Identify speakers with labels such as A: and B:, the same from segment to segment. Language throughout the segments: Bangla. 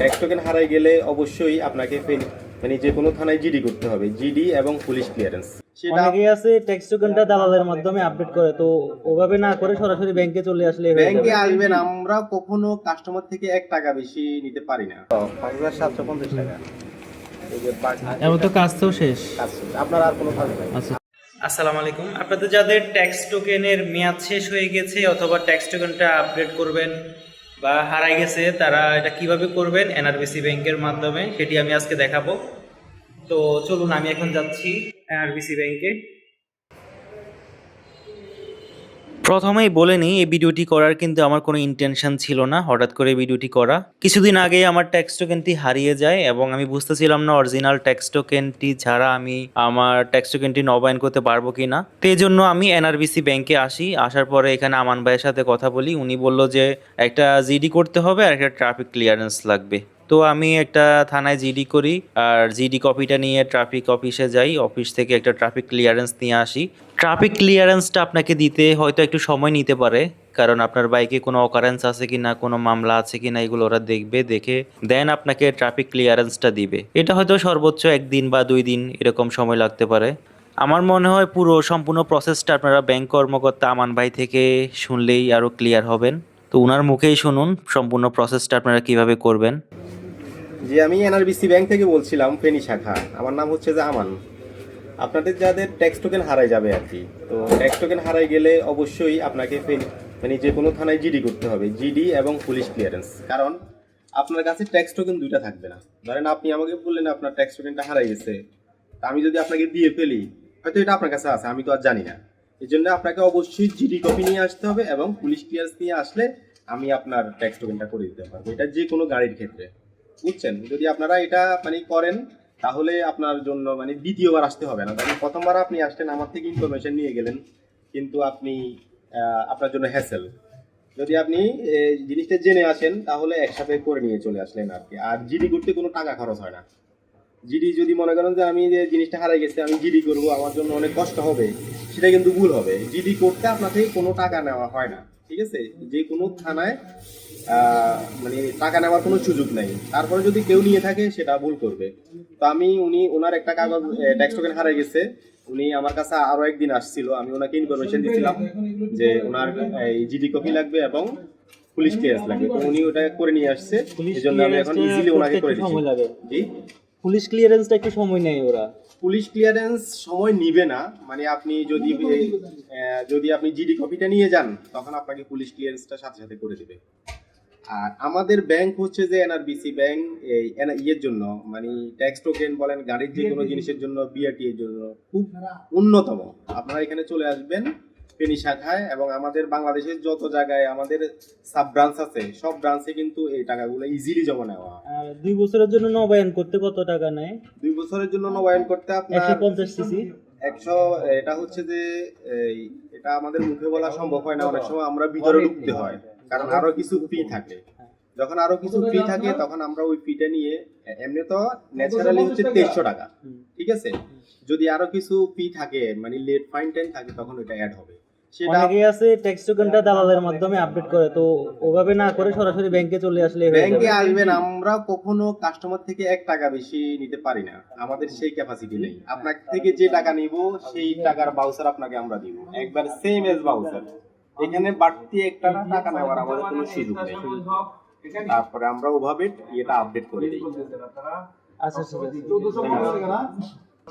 A: ট্যাক্স টোকেন হারাই গেলে অবশ্যই আপনাকে মানে যে কোনো থানায় জিডি করতে হবে, জিডি এবং পুলিশ ক্লিয়ারেন্স। সেটা
B: অনেকেই আছে ট্যাক্স টোকেনটা দালালের মাধ্যমে আপডেট করে, তো ওভাবে না করে সরাসরি ব্যাংকে চলে আসলে হয়ে
A: ব্যাংকে
B: যাবে।
A: আসবেন, আমরা কখনো কাস্টমার থেকে 1 টাকা বেশি নিতে পারি না। 5750 টাকা। এই যে
B: এবার তো কাজ তো শেষ।
A: কাজ শেষ। আপনার আর কোনো কাজ নাই।
B: আচ্ছা, আসসালামু আলাইকুম। আপনাদের যাদের ট্যাক্স টোকেনের মেয়াদ শেষ হয়ে গেছে অথবা ট্যাক্স টোকেনটা আপডেট করবেন বা হারাই গেছে, তারা এটা কিভাবে করবেন এনআরবিসি ব্যাংকের মাধ্যমে সেটি আমি আজকে দেখাবো। তো চলুন, আমি এখন যাচ্ছি এনআরবিসি ব্যাংকে। প্রথমেই বলে নিই, এই ভিডিওটি করার কিন্তু আমার কোনো ইন্টেনশন ছিল না, হঠাৎ করে ভিডিওটি করা। কিছুদিন আগে আমার ট্যাক্স টোকেনটি হারিয়ে যায় এবং আমি বুঝতেছিলাম না অরিজিনাল ট্যাক্স টোকেনটি ছাড়া আমি আমার ট্যাক্স টোকেনটি নবায়ন করতে পারবো কিনা। তো এই জন্য আমি এনআরবিসি ব্যাংকে আসি। আসার পরে এখানে আমান ভাইয়ের সাথে কথা বলি। উনি বলল যে একটা জিডি করতে হবে আর একটা ট্রাফিক ক্লিয়ারেন্স লাগবে। তো আমি একটা থানায় জিডি করি আর জিডি কপিটা নিয়ে ট্রাফিক অফিসে যাই, অফিস থেকে একটা ট্রাফিক ক্লিয়ারেন্স নিয়ে আসি। ট্রাফিক ক্লিয়ারেন্সটা আপনাকে দিতে হয়তো একটু সময় নিতে পারে, কারণ আপনার বাইকে কোনো অকারেন্স আছে কি না, কোনো মামলা আছে কি না, এগুলো ওরা দেখবে, দেখে দেন আপনাকে ট্রাফিক ক্লিয়ারেন্সটা দিবে। এটা হয়তো সর্বোচ্চ 1 দিন বা 2 দিন এরকম সময় লাগতে পারে। আমার মনে হয় পুরো সম্পূর্ণ প্রসেসটা আপনারা ব্যাংক কর্মকর্তা আমান ভাই থেকে শুনলেই আরও ক্লিয়ার হবেন। তো ওনার মুখেই শুনুন সম্পূর্ণ প্রসেসটা আপনারা কিভাবে করবেন।
A: যে আমি এনআরবিসি ব্যাংক থেকে বলছিলাম, ফেনী শাখা। আমার নাম হচ্ছে যে আমান। আপনাদের যাদের ট্যাক্স টোকেন হারাই যাবে আর কি, তো ট্যাক্স টোকেন হারাই গেলে অবশ্যই আপনাকে মানে যে কোনো থানায় জিডি করতে হবে, জিডি এবং পুলিশ ক্লিয়ারেন্স। কারণ আপনার কাছে ট্যাক্স টোকেন দুইটা থাকবে না। ধরেন আপনি আমাকে বললেন আপনার ট্যাক্স টোকেনটা হারাই গেছে, তা আমি যদি আপনাকে দিয়ে ফেলি, হয়তো এটা আপনার কাছে আছে, আমি তো আর জানি না। এই জন্য আপনাকে অবশ্যই জিডি কপি নিয়ে আসতে হবে এবং পুলিশ ক্লিয়ারেন্স নিয়ে আসলে আমি আপনার ট্যাক্স টোকেনটা করে দিতে পারবো। এটা যে কোনো গাড়ির ক্ষেত্রে, বুঝছেন? যদি আপনারা এটা মানে করেন তাহলে আপনার জন্য মানে দ্বিতীয়বার আসতে হবে না। কারণ প্রথমবার আপনি আসলেন, আমার থেকে ইনফরমেশন নিয়ে গেলেন, কিন্তু আপনি আপনার জন্য হ্যাসেল। যদি আপনি জিনিসটা জেনে আসেন তাহলে একসাথে করে নিয়ে চলে আসলেন আর কি। আর জিডি করতে কোনো টাকা খরচ হয় না। জিডি যদি মনে করেন যে আমি যে জিনিসটা হারাই গেছে আমি জিডি করবো, আমার জন্য অনেক কষ্ট হবে, সেটা কিন্তু ভুল হবে। জিডি করতে আপনার থেকে কোনো টাকা নেওয়া হয় না, ঠিক আছে? যে কোনো থানায় মানে টাকা নেওয়ার কোনো সুযোগ নাই। তারপরে যদি কেউ নিয়ে থাকে সেটা ভুল করবে। তো ওনার একটা কাগজ ট্যাক্স টোকেন হারাই গেছে, উনি আমার কাছে আরো একদিন আসছিল, আমি ওনাকে ইনফরমেশন দিয়েছিলাম যে ওনার এই জিডি কপি লাগবে এবং পুলিশ ক্লিয়ারেন্স লাগবে। তো উনি ওটা করে নিয়ে আসছে, এই জন্য আমি এখন ইজিলি ওনাকে করে দিচ্ছি। জি,
B: পুলিশ ক্লিয়ারেন্সটা একটু সময় নেয় ওরা।
A: পুলিশ ক্লিয়ারেন্স সময় নিবে না, মানে আপনি যদি আপনি জিডি কপিটা নিয়ে যান তখন আপনাকে পুলিশ ক্লিয়ারেন্সটা সাথে সাথে করে দিবে। আর আমাদের ব্যাংক হচ্ছে যে এনআরবিসি ব্যাংক, এই ইয়ের জন্য মানে ট্যাক্স টোকেন বলেন, গাড়ির যে কোনো জিনিসের জন্য, বিআরটি এর জন্য খুব উন্নতম। আপনারা এখানে চলে আসবেন ফেনী শাখায়, এবং আমাদের বাংলাদেশের যত জায়গায় আমাদের সাব ব্রাঞ্চ আছে সব ব্রাঞ্চে কিন্তু এই টাকাগুলো ইজিলি জমা নেওয়া হয়।
B: আর 2 বছরের জন্য নবায়ন করতে কত টাকা নেয়?
A: 2 বছরের জন্য নবায়ন করতে আপনার
B: 150 সিসি।
A: 100, এটা হচ্ছে যে এটা আমাদের মুখে বলা সম্ভব হয় না, অনেক সময় আমরা ভিতরে ঢুকতে হয়, কারণ আরো কিছু ফি থাকে। যখন আরো কিছু ফি থাকে তখন আমরা ওই ফিটা নিয়ে, এমনি তো ন্যাচারালি হচ্ছে 2300 টাকা, ঠিক আছে? যদি আরো কিছু ফি থাকে মানে লেট ফাইন টাইম থাকে তখন ওটা অ্যাড হবে। সেটা
B: অনেকেই আছে ট্যাক্স টোকেনটা দালালের মাধ্যমে আপডেট করে, তো ওভাবে না করে সরাসরি ব্যাংকে চলে আসলে হয়ে
A: ব্যাংকে
B: যাবে।
A: আসবেন, আমরা কখনো কাস্টমার থেকে 1 টাকা বেশি নিতে পারি না, আমাদের সেই ক্যাপাসিটি নেই। আপনার থেকে যে টাকা নিব সেই টাকার বাউচার আপনাকে আমরা দিব, একবার সেম এজ বাউচার। এখানে বাড়তি 1 টাকা নেওয়ার আমাদের কোনো সুযোগ নেই। তারপরে আমরা ওভাবে এটা আপডেট করে দিই।
B: আচ্ছা, ঠিক আছে।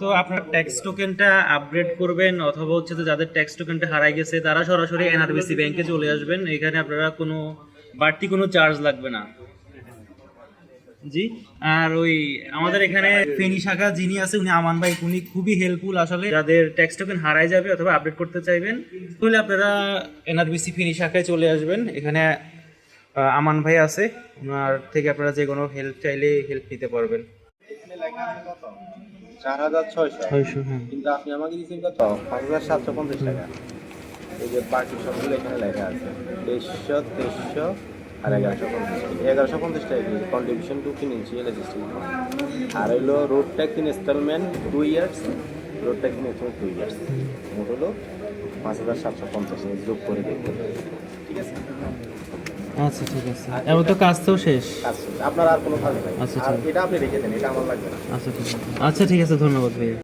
B: তো আপনার ট্যাক্স টোকেনটা আপগ্রেড করবেন অথবা হচ্ছে যে যাদের ট্যাক্স টোকেনটা হারাই গেছে তারা সরাসরি এনআরবিসি ব্যাংকে চলে আসবেন। এখানে আপনারা কোনো বাড়তি কোনো চার্জ লাগবে না। জি, আর ওই আমাদের এখানে ফেনী শাখা যিনি আছে উনি আমান ভাই, উনি খুবই হেল্পফুল আসলে। যাদের ট্যাক্স টোকেন হারাই যাবে অথবা আপডেট করতে চাইবেন তাহলে আপনারা এনআরবিসি ফেনী শাখায় চলে আসবেন। এখানে আমান ভাই আছে, ওনার থেকে আপনারা যে কোনো হেল্প চাইলে হেল্প নিতে পারবেন।
A: 4600, কিন্তু আপনি আমাকে দিয়েছেন কত? 5750 টাকা। এই যে পার্টি সবগুলো এখানে লেখা আছে 2300 আর 1150 টাকা কন্ট্রিবিউশন টু ফিনান্সিয়াল অ্যাসিস্ট্যান্স। আর হলো road tax instalment 2 years, road tax instalment 2 years, মোট হলো 5750 যোগ করে দেখতে, ঠিক আছে?
B: আচ্ছা ঠিক আছে, এবার তো কাজ তো শেষ।
A: কাজ শেষ। আপনার আর কোনো কাজ নাই।
B: আচ্ছা,
A: আর
B: ঠিক।
A: এটা আপনি রেখে দেন, এটা আমার লাগবে না।
B: আচ্ছা ঠিক আছে, আচ্ছা ঠিক আছে, ধন্যবাদ ভাইয়া।